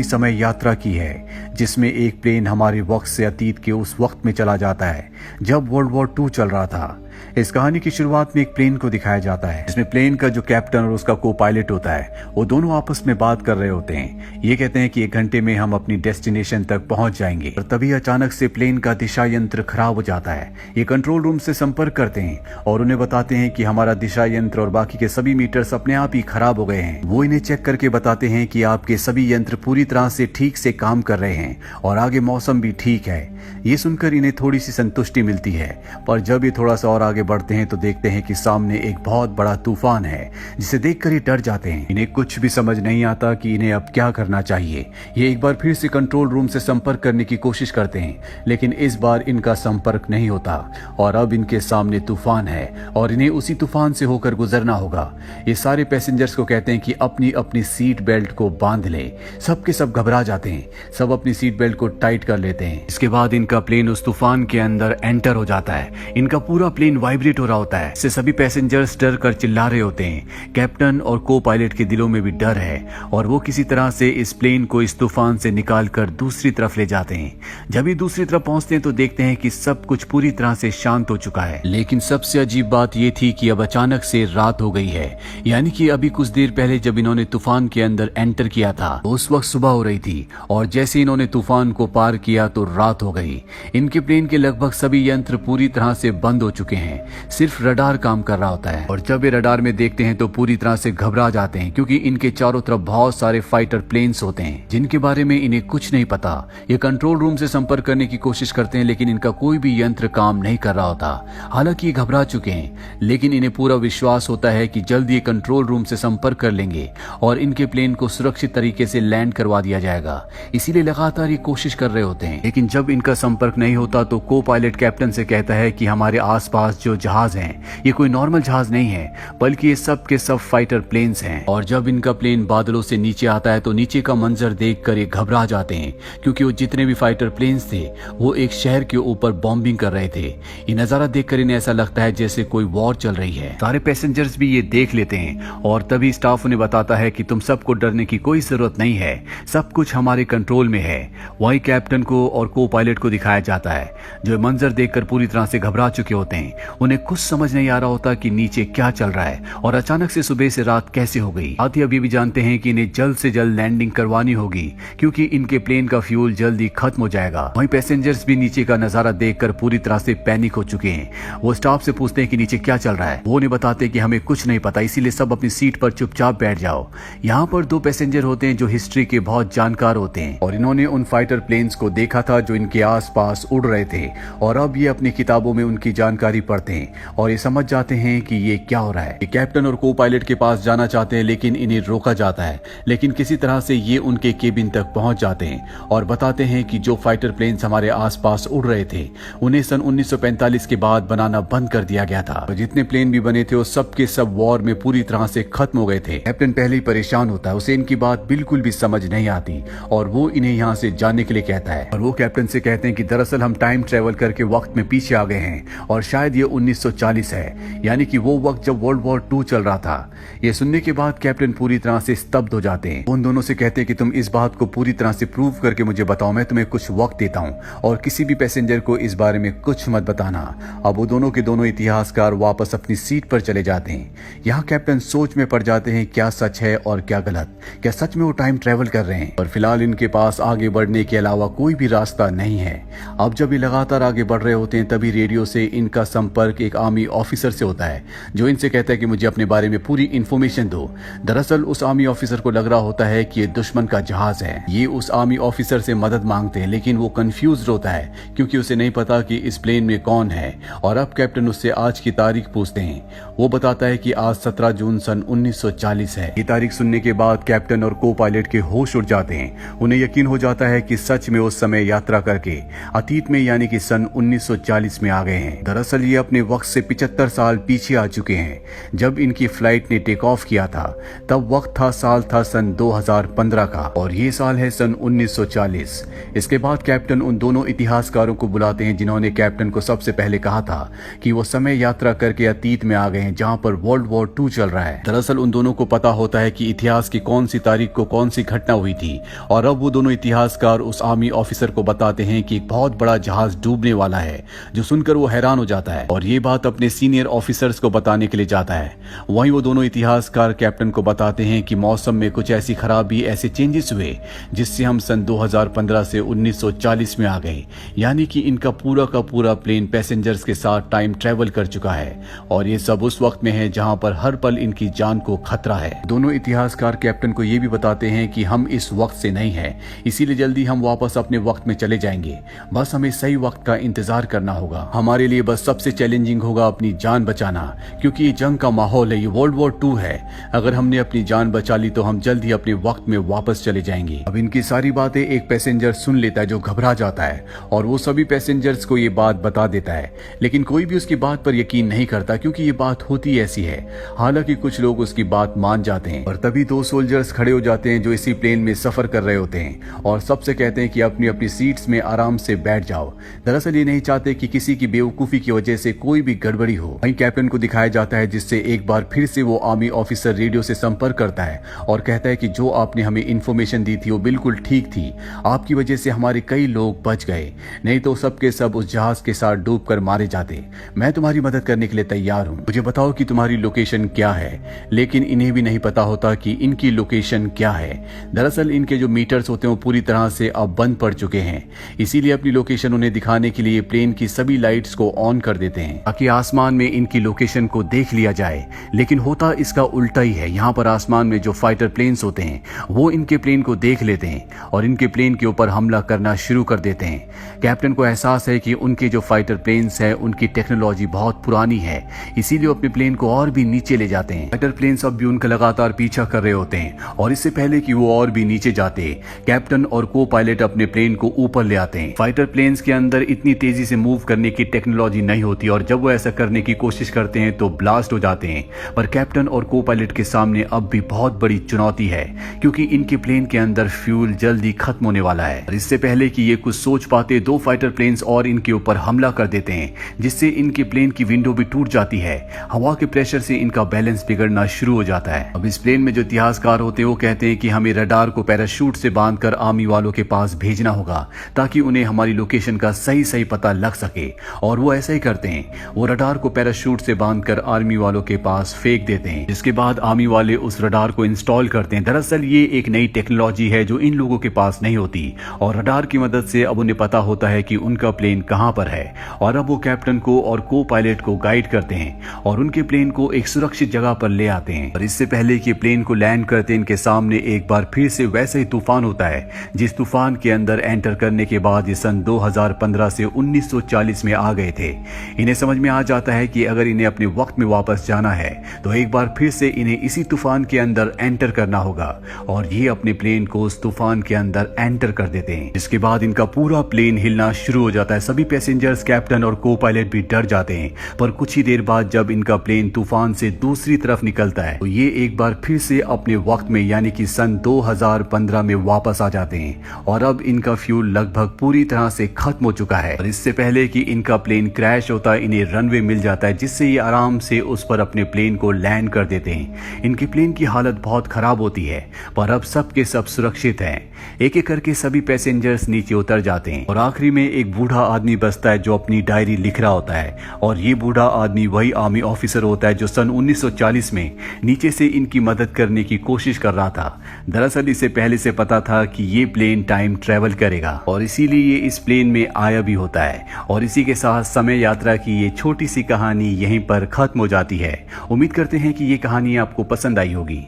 समय यात्रा की है जिसमें एक प्लेन हमारे वक्त से अतीत के उस वक्त में चला जाता है जब वर्ल्ड वॉर 2 चल रहा था। इस कहानी की शुरुआत में एक प्लेन को दिखाया जाता है जिसमें प्लेन का जो कैप्टन और उसका को पायलट होता है वो दोनों आपस में बात कर रहे होते हैं। ये कहते हैं कि 1 घंटे में हम अपनी डेस्टिनेशन तक पहुंच जाएंगे और तभी अचानक से प्लेन का दिशा यंत्र खराब हो जाता है। ये कंट्रोल रूम से संपर्क करते हैं और उन्हें बताते हैं कि हमारा दिशा यंत्र और बाकी के सभी मीटर्स अपने आप ही खराब हो गए हैं। वो इन्हें चेक करके बताते हैं कि आपके सभी यंत्र पूरी तरह से ठीक से काम कर रहे हैं और आगे मौसम भी ठीक है। ये सुनकर इन्हें थोड़ी सी संतुष्टि मिलती है, पर जब ये थोड़ा सा और आगे बढ़ते हैं तो देखते हैं कि सामने एक बहुत बड़ा तूफान है जिसे देखकर ये डर जाते हैं। इन्हें कुछ भी समझ नहीं आता कि इन्हें अब क्या करना चाहिए। ये एक बार फिर से कंट्रोल रूम से संपर्क करने की कोशिश करते हैं, लेकिन इस बार इनका संपर्क नहीं होता और अब इनके सामने तूफान है और इन्हें उसी तूफान से होकर गुजरना होगा। ये सारे पैसेंजर्स को कहते हैं कि अपनी अपनी सीट बेल्ट को बांध ले। सबके सब घबरा जाते हैं, सब अपनी सीट बेल्ट को टाइट कर लेते हैं। इसके बाद इनका प्लेन उस तूफान के अंदर एंटर हो जाता है। इनका पूरा प्लेन वाइब्रेट हो रहा होता है। इससे सभी पैसेंजर्स डर कर चिल्ला रहे होते हैं। कैप्टन और को पायलट के दिलों में भी डर है और वो किसी तरह से इस प्लेन को इस तूफान से निकाल कर दूसरी तरफ ले जाते हैं। जब ये दूसरी तरफ पहुंचते हैं तो देखते हैं कि सब कुछ पूरी तरह से शांत हो चुका है। लेकिन सबसे अजीब बात ये थी कि अब अचानक से रात हो गई है, यानी कि अभी कुछ देर पहले जब इन्होंने तूफान के अंदर एंटर किया था तो उस वक्त सुबह हो रही थी और जैसे इन्होंने तूफान को पार किया तो रात हो गई। इनके प्लेन के लगभग सभी यंत्र पूरी तरह से बंद हो चुके हैं, सिर्फ रडार काम कर रहा होता है। और जब ये रडार में देखते हैं तो पूरी तरह से घबरा जाते हैं क्योंकि इनके चारों तरफ बहुत सारे फाइटर प्लेन्स होते हैं जिनके बारे में इन्हें कुछ नहीं पता। ये कंट्रोल रूम से संपर्क करने की कोशिश करते हैं लेकिन इनका कोई भी यंत्र काम नहीं कर रहा होता। हालांकि ये घबरा चुके हैं लेकिन इन्हें पूरा विश्वास होता है कि जल्द ये कंट्रोल रूम से संपर्क कर लेंगे और इनके प्लेन को सुरक्षित तरीके से लैंड करवा दिया जाएगा। इसीलिए लगातार ये कोशिश कर रहे होते हैं। लेकिन जब इनका संपर्क नहीं होता तो को पायलट कैप्टन से कहता है कि हमारे आसपास जो जहाज हैं ये कोई नॉर्मल जहाज नहीं है बल्कि ये सब के सब फाइटर प्लेन्स हैं। और जब इनका प्लेन बादलों से नीचे आता है तो नीचे का मंजर देखकर ये घबरा जाते हैं क्योंकि वो जितने भी फाइटर प्लेन्स थे वो एक शहर के ऊपर बॉम्बिंग कर रहे थे। ये नजारा देखकर इन्हें ऐसा लगता है जैसे कोई वॉर चल रही है। सारे पैसेंजर्स भी ये देख लेते हैं और तभी स्टाफ उन्हें बताता है कि तुम सबको डरने की कोई जरूरत नहीं है, सब कुछ हमारे कंट्रोल में है। वही कैप्टन को और को पायलट को दिखाया जाता है जो मंजर देखकर पूरी तरह से घबरा चुके होते हैं। उन्हें कुछ समझ नहीं आ रहा होता कि नीचे क्या चल रहा है और अचानक से सुबह से रात कैसे हो गई। साथ ही अभी भी जानते हैं कि इन्हें जल्द से जल्द लैंडिंग करवानी होगी क्योंकि इनके प्लेन का फ्यूल जल्दी खत्म हो जाएगा। वहीं पैसेंजर्स भी नीचे का नजारा देखकर पूरी तरह से पैनिक हो चुके हैं। वो स्टाफ से पूछते हैं कि नीचे क्या चल रहा है। वो उन्हें बताते हैं कि हमें कुछ नहीं पता, इसीलिए सब अपनी सीट पर चुपचाप बैठ जाओ। यहाँ पर 2 पैसेंजर होते हैं जो हिस्ट्री के बहुत जानकार होते हैं और इन्होंने उन फाइटर प्लेन्स को देखा था जो इनके आसपास उड़ रहे थे और अब ये अपनी किताबों में उनकी जानकारी पढ़ते हैं और ये समझ जाते हैं कि ये क्या हो रहा है। ये कैप्टन और को पायलट के पास जाना चाहते हैं लेकिन इन्हें रोका जाता है। लेकिन किसी तरह से ये उनके केबिन तक पहुंच जाते हैं और बताते हैं कि जो फाइटर प्लेन्स हमारे आसपास उड़ रहे थे उन्हें सन 1945 के बाद बनाना बंद कर दिया गया था। तो जितने प्लेन भी बने थे वो सब के सब वॉर में पूरी तरह से खत्म हो गए थे। कैप्टन पहले ही परेशान होता है, उसे इनकी बात बिल्कुल भी समझ नहीं आती और वो इन्हें यहाँ से जाने के लिए कहता है। और वो कैप्टन से कहते हैं कि दरअसल हम टाइम ट्रेवल करके वक्त में पीछे आ गए हैं और शायद ये 1940 है, यानी कि वो वक्त जब वर्ल्ड वॉर 2 चल रहा था। ये सुनने के बाद कैप्टन पूरी तरह से स्तब्ध हो जाते हैं। उन दोनों से कहते हैं कि तुम इस बात को पूरी तरह से प्रूव करके मुझे बताओ, मैं तुम्हें कुछ वक्त देता हूँ और किसी भी पैसेंजर को इस बारे में कुछ मत बताना। अब वो दोनों के दोनों इतिहासकार वापस अपनी सीट पर चले जाते हैं। यहाँ कैप्टन सोच में पड़ जाते हैं क्या सच है और क्या गलत, क्या सच में वो टाइम ट्रेवल कर रहे हैं। और फिलहाल इनके पास आगे बढ़ने के अलावा कोई भी रास्ता नहीं है। अब जब ये लगातार आगे बढ़ रहे होते हैं तभी रेडियो से इनका संपर्क एक आर्मी ऑफिसर से होता है जो इनसे कहता है कि मुझे अपने बारे में पूरी इन्फॉर्मेशन दो। दरअसल उस आर्मी ऑफिसर को लग रहा होता है कि ये दुश्मन का जहाज है। ये उस आर्मी ऑफिसर से मदद मांगते हैं लेकिन वो कंफ्यूज होता है क्योंकि उसे नहीं पता कि इस प्लेन में कौन है। और अब कैप्टन उससे आज की तारीख पूछते हैं। वो बताता है कि आज 17 जून सन 1940 है। ये तारीख सुनने के बाद कैप्टन और को पायलट के होश उड़ जाते हैं। उन्हें यकीन हो जाता है कि सच में उस समय यात्रा करके अतीत में यानी कि सन 1940 में आ गए हैं। दरअसल ये ये अपने वक्त से 75 साल पीछे आ चुके हैं। जब इनकी फ्लाइट ने टेक ऑफ किया था तब वक्त साल था सन 2015 का और ये साल है सन 1940। इसके बाद कैप्टन उन दोनों इतिहासकारों को बुलाते हैं जिन्होंने कैप्टन को सबसे पहले कहा था कि वो समय यात्रा करके अतीत में आ गए हैं जहां पर वर्ल्ड वॉर 2 चल रहा है। दरअसल उन दोनों को पता होता है कि इतिहास की कौन सी तारीख को कौन सी घटना हुई थी और अब वो दोनों इतिहासकार उस आर्मी ऑफिसर को बताते हैं कि एक बहुत बड़ा जहाज डूबने वाला है, जो सुनकर वो हैरान हो जाता है और ये बात अपने सीनियर ऑफिसर्स को बताने के लिए जाता है। वहीं वो दोनों इतिहासकार कैप्टन को बताते हैं कि मौसम में कुछ ऐसी खराबी, ऐसे चेंजेस हुए जिससे हम सन 2015 से 1940 में आ गए, यानी कि इनका पूरा का पूरा प्लेन पैसेंजर्स के साथ टाइम ट्रेवल कर चुका है और ये सब उस वक्त में है जहां पर हर पल इनकी जान को खतरा है। दोनों इतिहासकार कैप्टन को ये भी बताते हैं कि हम इस वक्त से नहीं है, इसीलिए जल्दी हम वापस अपने वक्त में चले जाएंगे, बस हमें सही वक्त का इंतजार करना होगा। हमारे लिए बस सबसे चैलेंजिंग होगा अपनी जान बचाना, क्योंकि ये जंग का माहौल है, ये वर्ल्ड वॉर 2 है। अगर हमने अपनी जान बचा ली तो हम जल्द ही अपने वक्त में वापस चले जाएंगे। अब इनकी सारी बातें एक पैसेंजर सुन लेता है जो घबरा जाता है और वो सभी पैसेंजर्स को ये बात बता देता है, लेकिन कोई भी उसकी बात पर यकीन नहीं करता क्योंकि ये बात होती ऐसी है। हालांकि कुछ लोग उसकी बात मान जाते हैं और तभी 2 सोल्जर्स खड़े हो जाते हैं जो इसी प्लेन में सफर कर रहे होते हैं और सबसे कहते हैं कि अपनी अपनी सीट्स में आराम से बैठ जाओ। दरअसल ये नहीं चाहते कि किसी की बेवकूफी की वजह से कोई भी गड़बड़ी हो। वहीं कैप्टन को दिखाया जाता है जिससे एक बार फिर से वो आर्मी ऑफिसर रेडियो से संपर्क करता है और कहता है कि जो आपने हमें इंफॉर्मेशन दी थी वो बिल्कुल ठीक थी, आपकी वजह से हमारे कई लोग बच गए, नहीं तो सबके सब उस जहाज के साथ डूब कर मारे जाते। मैं तुम्हारी मदद करने के लिए तैयार हूँ, मुझे बताओ कि तुम्हारी लोकेशन क्या है। लेकिन इन्हें भी नहीं पता होता कि इनकी लोकेशन क्या है। दरअसल इनके जो मीटर्स होते हैं वो पूरी तरह से अब बंद पड़ चुके हैं, इसीलिए अपनी लोकेशन उन्हें दिखाने के लिए प्लेन की सभी लाइट्स को ऑन कर देते हैं ताकि आसमान में इनकी लोकेशन को देख लिया जाए। लेकिन होता इसका उल्टा ही है। यहाँ पर आसमान में जो फाइटर प्लेन्स होते हैं वो इनके प्लेन को देख लेते हैं और इनके प्लेन के ऊपर हमला करना शुरू कर देते हैं। कैप्टन को एहसास है कि उनके जो फाइटर प्लेन्स हैं उनकी टेक्नोलॉजी बहुत पुरानी है, इसीलिए अपने प्लेन को और भी नीचे ले जाते हैं। फाइटर प्लेन्स अब भी उनका लगातार पीछा कर रहे होते हैं और इससे पहले कि वो और भी नीचे जाते, कैप्टन और को पायलट अपने प्लेन को ऊपर ले आते हैं। फाइटर प्लेन्स के अंदर इतनी तेजी से मूव करने की टेक्नोलॉजी नहीं होती और जब वो ऐसा करने की कोशिश करते हैं तो ब्लास्ट हो जाते हैं। पर कैप्टन और को पायलट के सामने अब भी बहुत बड़ी चुनौती है क्योंकि इनके प्लेन के अंदर फ्यूल जल्दी खत्म होने वाला है। और इससे पहले कि ये कुछ सोच पाते 2 फाइटर प्लेन्स और इनके ऊपर हमला कर देते हैं जिससे इनके प्लेन की विंडो भी टूट जाती है। हवा के प्रेशर से इनका बैलेंस बिगड़ना शुरू हो जाता है। अब इस प्लेन में जो इतिहासकार होते हैं वो कहते हैं कि हमें रडार को पैराशूट से बांधकर आर्मी वालों के पास भेजना होगा ताकि उन्हें हमारी लोकेशन का सही पता लग सके और वो ऐसा ही करते हैं। वो रडार को पैराशूट से बांधकर आर्मी वालों के पास फेंक देते हैं, जिसके बाद आर्मी वाले उस रडार को इंस्टॉल करते हैं। दरअसल ये एक नई टेक्नोलॉजी है जो इन लोगों के पास नहीं होती और रडार की मदद से अब उन्हें पता होता है कि उनका प्लेन कहां पर है और अब वो कैप्टन को और को पायलट को गाइड करते हैं और उनके प्लेन को एक सुरक्षित जगह पर ले आते हैं। और इससे पहले कि प्लेन को लैंड करते इनके सामने एक बार फिर से वैसे ही तूफान होता है जिस तूफान के अंदर एंटर करने के बाद ये सन 2015 से 1940 में आ गए थे। इन्हें समझ में आ जाता है कि अगर इन्हें अपने वक्त में वापस जाना है तो एक बार फिर से इन्हें इसी तूफान के अंदर एंटर करना होगा और ये अपने प्लेन को उस तूफान के अंदर एंटर कर देते हैं, जिसके बाद इनका पूरा प्लेन हिलना शुरू हो जाता है। सभी पैसेंजर्स, कैप्टन और को पायलट भी डर जाते हैं, पर कुछ ही देर बाद जब इनका प्लेन तूफान से दूसरी तरफ निकलता है तो ये एक बार फिर से अपने वक्त में यानी कि सन 2015 में वापस आ जाते हैं और अब इनका फ्यूल लगभग पूरी तरह से खत्म हो चुका है। और इससे पहले कि इनका प्लेन क्रैश होता है इन्हें रनवे मिल जाता है जिससे ये आराम से उस पर अपने प्लेन को लैंड कर देते हैं। इनके प्लेन की हालत बहुत खराब होती है पर अब सब के सब सुरक्षित हैं। एक एक करके सभी पैसेंजर्स नीचे उतर जाते हैं और आखिरी में एक बूढ़ा आदमी बचता है जो अपनी डायरी लिख रहा होता है और ये बूढ़ा आदमी वही आर्मी ऑफिसर होता है जो सन 1940 में नीचे से इनकी मदद करने की कोशिश कर रहा था। दरअसल इसे पहले से पता था कि ये प्लेन टाइम ट्रेवल करेगा और इसीलिए ये इस प्लेन में आया भी होता है। और इसी के साथ समय यात्रा की ये छोटी सी कहानी यहीं पर खत्म हो जाती है। उम्मीद करते हैं कि ये कहानी आपको पसंद आई होगी।